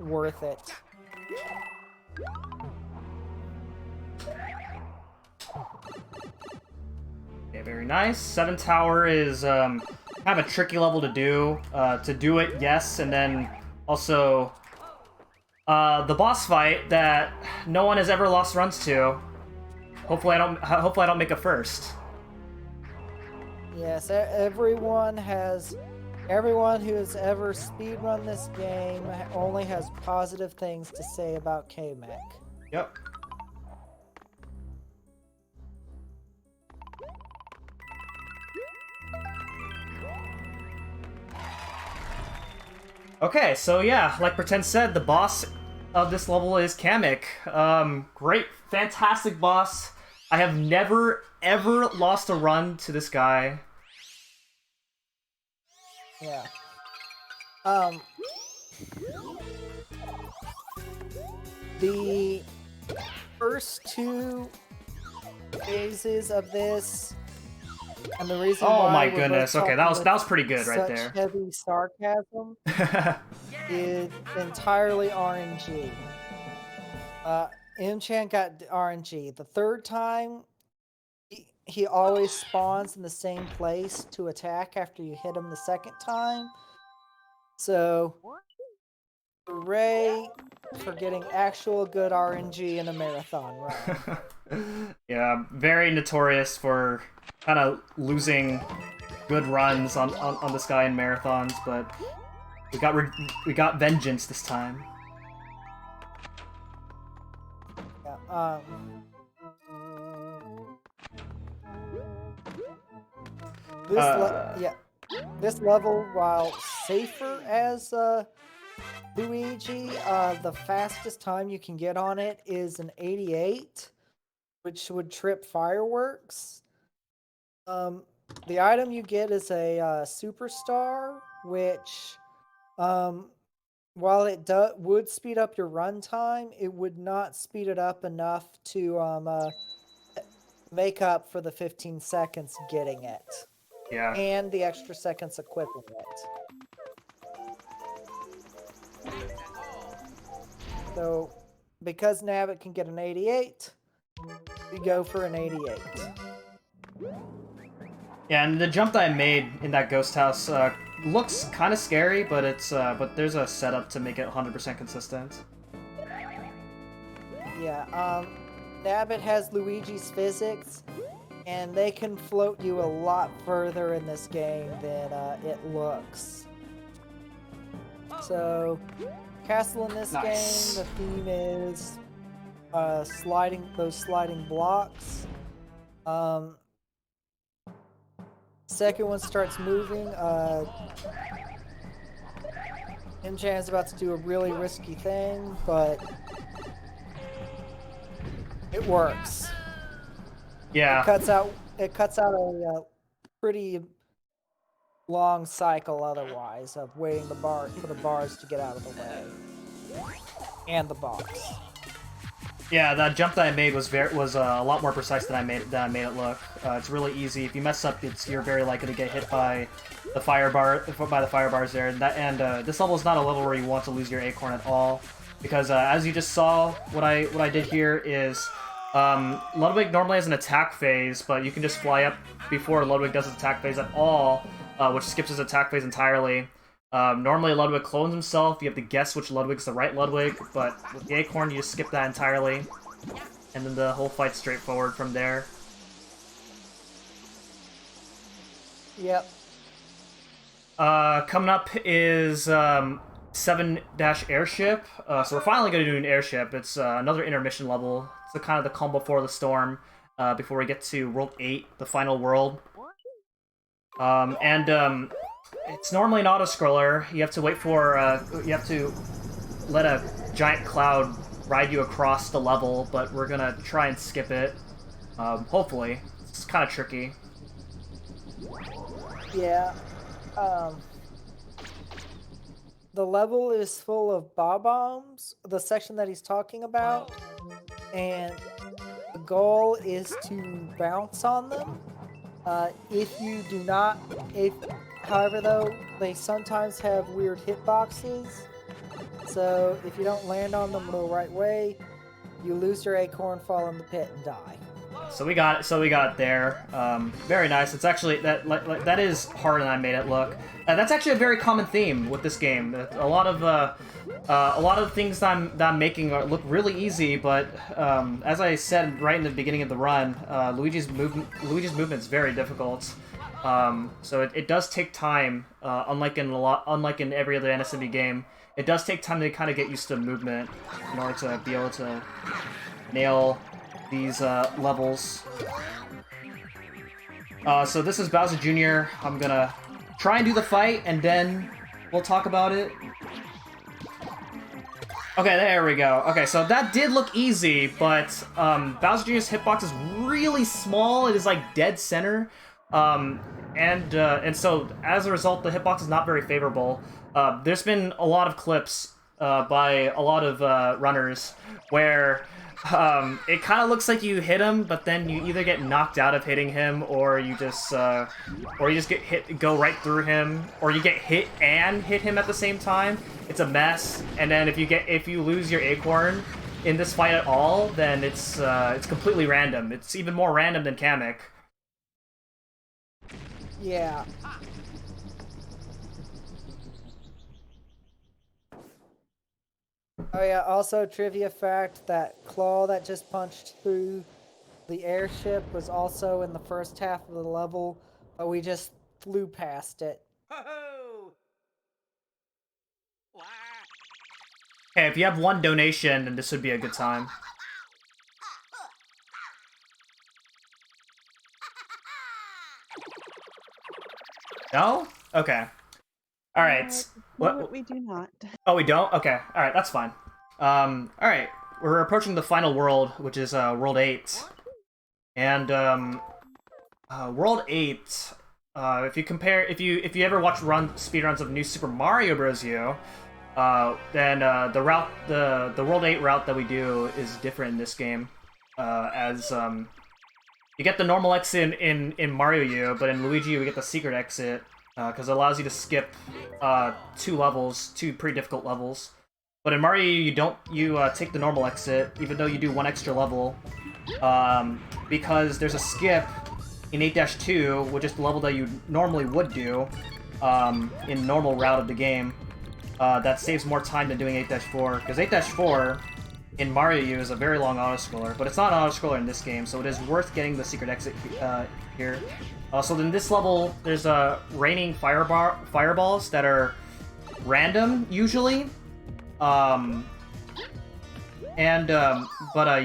worth it. Okay, very nice. 7 Tower is kind of a tricky level to do. To do it, yes, and then also the boss fight that no one has ever lost runs to. Hopefully I don't make a first. Yes, everyone who has ever speedrun this game only has positive things to say about K-Mech. Yep. Okay, so yeah, like Pretend said, the boss of this level is Kamek. Great, fantastic boss. I have never, ever lost a run to this guy. Yeah. The first two phases of this, and the reason Oh why my we're both goodness. Okay, talking that was pretty good with right such there. heavy sarcasm is entirely RNG. Mchan got RNG. The third time, he always spawns in the same place to attack after you hit him the second time. So, hooray for getting actual good RNG in a marathon run. Yeah, very notorious for kind of losing good runs on this guy in marathons, but we got vengeance this time. Yeah, this level, while safer as Luigi, the fastest time you can get on it is an 88, which would trip fireworks. The item you get is a superstar, which, while it would speed up your run time, it would not speed it up enough to make up for the 15 seconds getting it. Yeah. And the extra seconds equipping it. So, because Nabbit can get an 88, we go for an 88. Yeah, and the jump that I made in that ghost house looks kind of scary, but but there's a setup to make it 100% consistent. Yeah, Nabbit has Luigi's physics, and they can float you a lot further in this game than it looks. So, castle in this Nice. game, the theme is sliding blocks. Second one starts moving. Mchan is about to do a really risky thing, but it works. Yeah. It cuts out a pretty long cycle otherwise of waiting for the bars to get out of the way, and the box. Yeah, that jump that I made was a lot more precise than I made it look. It's really easy. If you mess up, you're very likely to get hit by the fire bars there. And this level is not a level where you want to lose your Acorn at all, because as you just saw, what I did here is Ludwig normally has an attack phase, but you can just fly up before Ludwig does his attack phase at all, which skips his attack phase entirely. Normally Ludwig clones himself, you have to guess which Ludwig's the right Ludwig, but with the Acorn you just skip that entirely, and then the whole fight's straightforward from there. Yep. Coming up is 7-Airship, so we're finally going to do an Airship. It's another intermission level. It's kind of the calm before the storm, before we get to World 8, the final world. It's normally an auto-scroller. You have to wait for, you have to let a giant cloud ride you across the level, but we're gonna try and skip it. Hopefully. It's kind of tricky. Yeah. The level is full of bob-bombs, the section that he's talking about, and the goal is to bounce on them. If you do not, however though, they sometimes have weird hitboxes, so if you don't land on them the right way, you lose your Acorn, fall in the pit, and die. So we got it there. Very nice. It's actually that is harder than I made it look. That's actually a very common theme with this game. A lot of things that I'm making look really easy, but as I said right in the beginning of the run, Luigi's movement is very difficult. So it does take time. Unlike in every other NSMB game, it does take time to kind of get used to movement in order to be able to nail these levels. So this is Bowser Jr. I'm gonna try and do the fight, and then we'll talk about it. Okay, there we go. Okay, so that did look easy, but Bowser Jr.'s hitbox is really small. It is like dead center, and so as a result, the hitbox is not very favorable. There's been a lot of clips by a lot of runners where it kind of looks like you hit him, but then you either get knocked out of hitting him, or you just get hit, go right through him, or you get hit and hit him at the same time. It's a mess. And then if you lose your Acorn in this fight at all, then it's completely random. It's even more random than Kamek. Yeah. Oh yeah, also trivia fact, that claw that just punched through the airship was also in the first half of the level, but we just flew past it. Ho-ho! Wah! Hey, if you have one donation, then this would be a good time. No? Okay. Alright. What we do not. Oh, we don't? Okay. Alright, that's fine. Alright. We're approaching the final world, which is World 8. And World 8, if you ever watch speedruns of New Super Mario Bros. U, then the World 8 route that we do is different in this game. As you get the normal exit in Mario U, but in Luigi U we get the secret exit, because it allows you to skip two pretty difficult levels. But in Mario, you take the normal exit, even though you do one extra level, because there's a skip in 8-2, which is the level that you normally would do in normal route of the game. That saves more time than doing 8-4, because 8-4 in Mario U is a very long autoscroller, but it's not an autoscroller in this game, so it is worth getting the secret exit here. So in this level, there's raining fireballs that are random, usually. But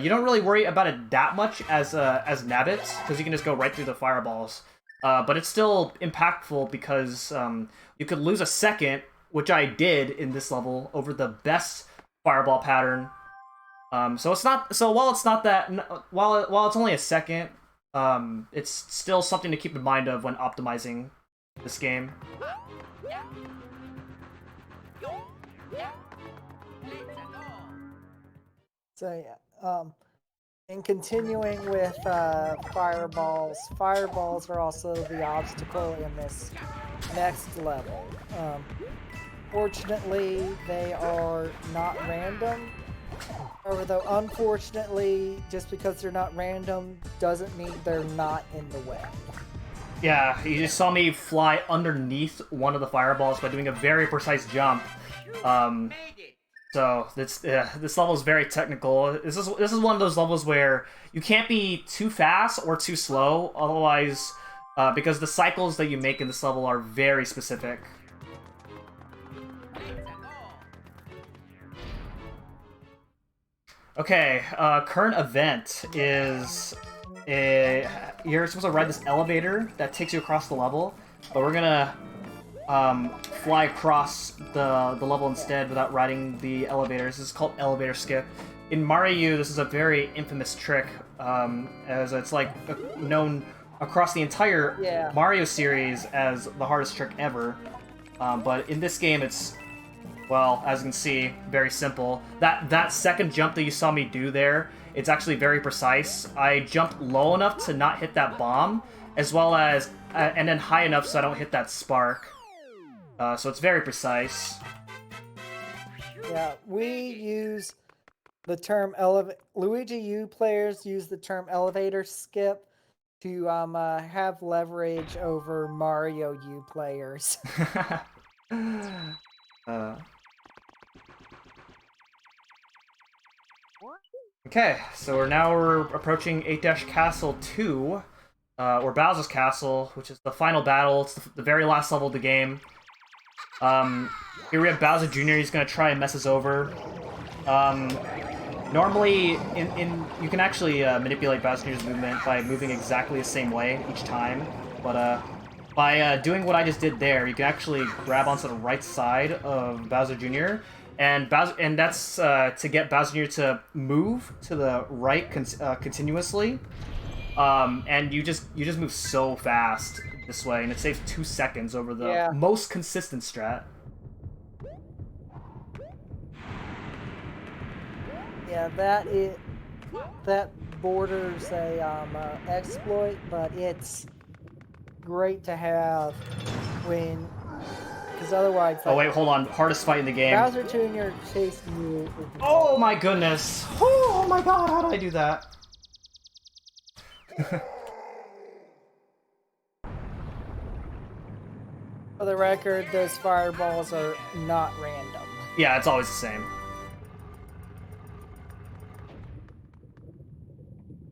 you don't really worry about it that much as Nabbits, because you can just go right through the fireballs. But it's still impactful because you could lose a second, which I did in this level, over the best fireball pattern. So it's not. So while it's not that, while it's only a second, it's still something to keep in mind of when optimizing this game. So yeah, and continuing with fireballs, fireballs are also the obstacle in this next level. Fortunately, they are not random. However, though, unfortunately, just because they're not random doesn't mean they're not in the way. Yeah, you just saw me fly underneath one of the fireballs by doing a very precise jump. So this level is very technical. This is one of those levels where you can't be too fast or too slow, otherwise, because the cycles that you make in this level are very specific. Okay, current event is you're supposed to ride this elevator that takes you across the level, but we're gonna fly across the level instead without riding the elevators. This is called elevator skip. In Mario U, this is a very infamous trick, as it's like known across the entire Mario series as the hardest trick ever. But in this game, it's, well, as you can see, very simple. That second jump that you saw me do there, it's actually very precise. I jumped low enough to not hit that bomb, as well as, and then high enough so I don't hit that spark. So it's very precise. Yeah, we use the term Luigi U players use the term elevator skip to have leverage over Mario U players. Okay, so we're approaching 8-Castle 2, or Bowser's Castle, which is the final battle. It's the very last level of the game. Here we have Bowser Jr. He's gonna try and mess us over. Normally, you can actually manipulate Bowser Jr.'s movement by moving exactly the same way each time, but by doing what I just did there, you can actually grab onto the right side of Bowser Jr. And that's to get Bowser Jr. to move to the right continuously. And you just move so fast this way, and it saves 2 seconds over the most consistent strat. Yeah, that borders a exploit, but it's great to have when, because otherwise. Oh wait, hold on. Hardest fight in the game. Bowser Jr. chasing you. Oh my goodness! Oh my god! How did I do that? For the record, those fireballs are not random. Yeah, it's always the same.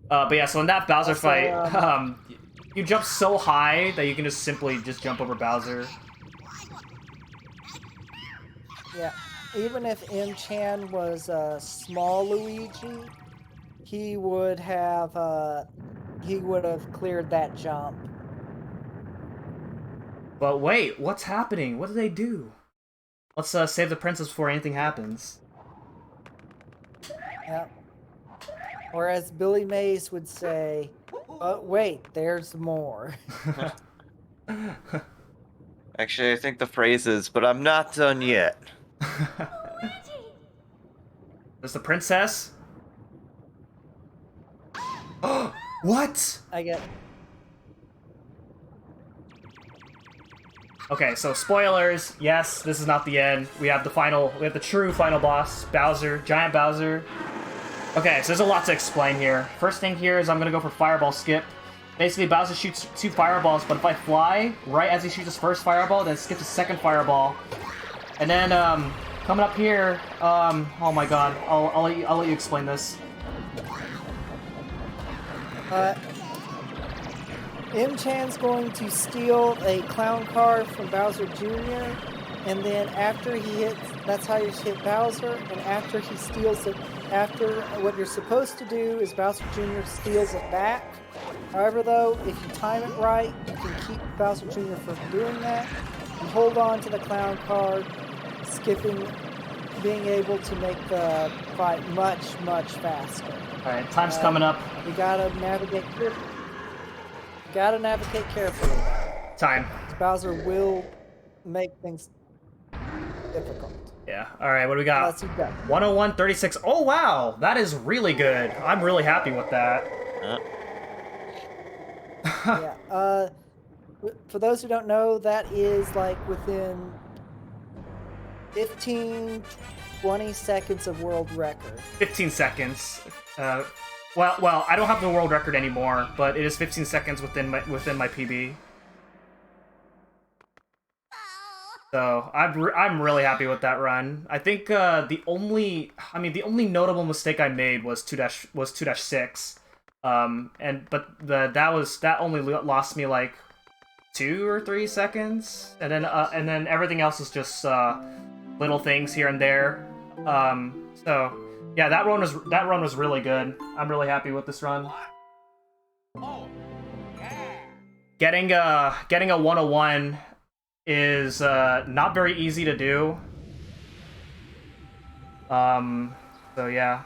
But yeah, so in that Bowser fight, you jump so high that you can just simply jump over Bowser. Yeah, even if Mchan was a small Luigi, he would have cleared that jump. But wait, what's happening? What did they do? Let's save the princess before anything happens. Yep. Or as Billy Mays would say, wait, there's more. Actually, I think the phrase is, but I'm not done yet. There's the princess? What? I get. Okay, so spoilers. Yes, this is not the end. We have the true final boss, Bowser, Giant Bowser. Okay, so there's a lot to explain here. First thing here is I'm gonna go for Fireball Skip. Basically, Bowser shoots 2 fireballs, but if I fly right as he shoots his first fireball, then skips his second fireball. And then, coming up here, oh my god, I'll let you explain this. Mchan's going to steal a clown car from Bowser Jr., and then after he hits, that's how you hit Bowser, and after he steals it, after what you're supposed to do is Bowser Jr. steals it back. However, though, if you time it right, you can keep Bowser Jr. from doing that. You hold on to the clown car, skipping, being able to make the fight much, much faster. Alright, time's coming up. You gotta navigate carefully. Time. Bowser will make things difficult. Yeah, alright, what do we got? Unless he doesn't. 101.36. Oh, wow! That is really good. I'm really happy with that. Yeah, for those who don't know, that is like within 15, 20 seconds of world record. 15 seconds. Well, I don't have the world record anymore, but it is 15 seconds within my PB. So I'm really happy with that run. I think the only notable mistake I made was 2-6. That only lost me like 2 or 3 seconds, and then everything else is just little things here and there. So yeah, that run was really good. I'm really happy with this run. Oh, yeah. Getting a 101 is not very easy to do. So yeah.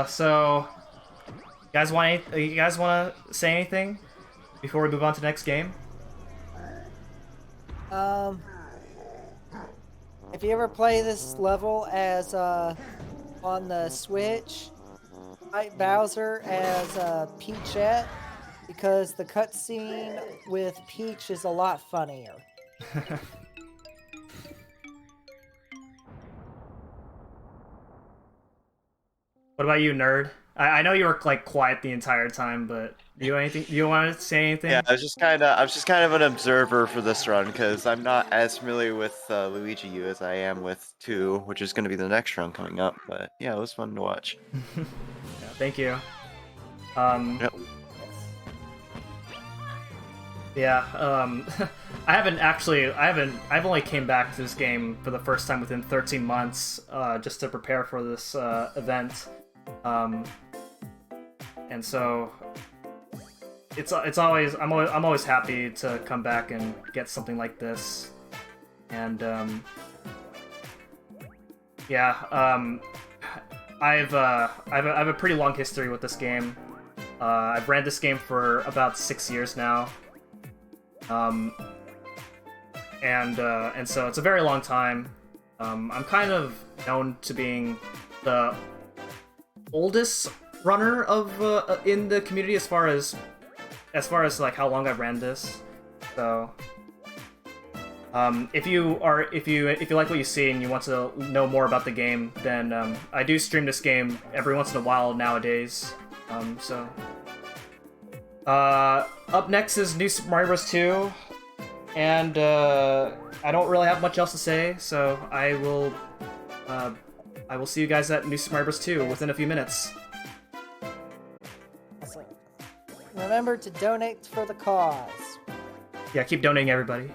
So you guys want to say anything before we move on to the next game? If you ever play this level as on the Switch, fight Bowser as Peachette, because the cutscene with Peach is a lot funnier. What about you, nerd? I know you were like quiet the entire time, but do you want to say anything? Yeah, I was just kind of an observer for this run because I'm not as familiar with Luigi U as I am with 2, which is going to be the next run coming up. But yeah, it was fun to watch. Yeah, thank you. Yep. Yeah, I've only came back to this game for the first time within 13 months, just to prepare for this event. And so I'm always happy to come back and get something like this. And yeah, I have a pretty long history with this game. I've ran this game for about 6 years now. And so it's a very long time. I'm kind of known to being the oldest runner of in the community as far as like how long I've ran this. So if you like what you see and you want to know more about the game, then I do stream this game every once in a while nowadays. So up next is New Super Mario Bros. 2, and I don't really have much else to say, so I will see you guys at New Super Mario Bros. 2 within a few minutes. Remember to donate for the cause. Yeah, keep donating, everybody.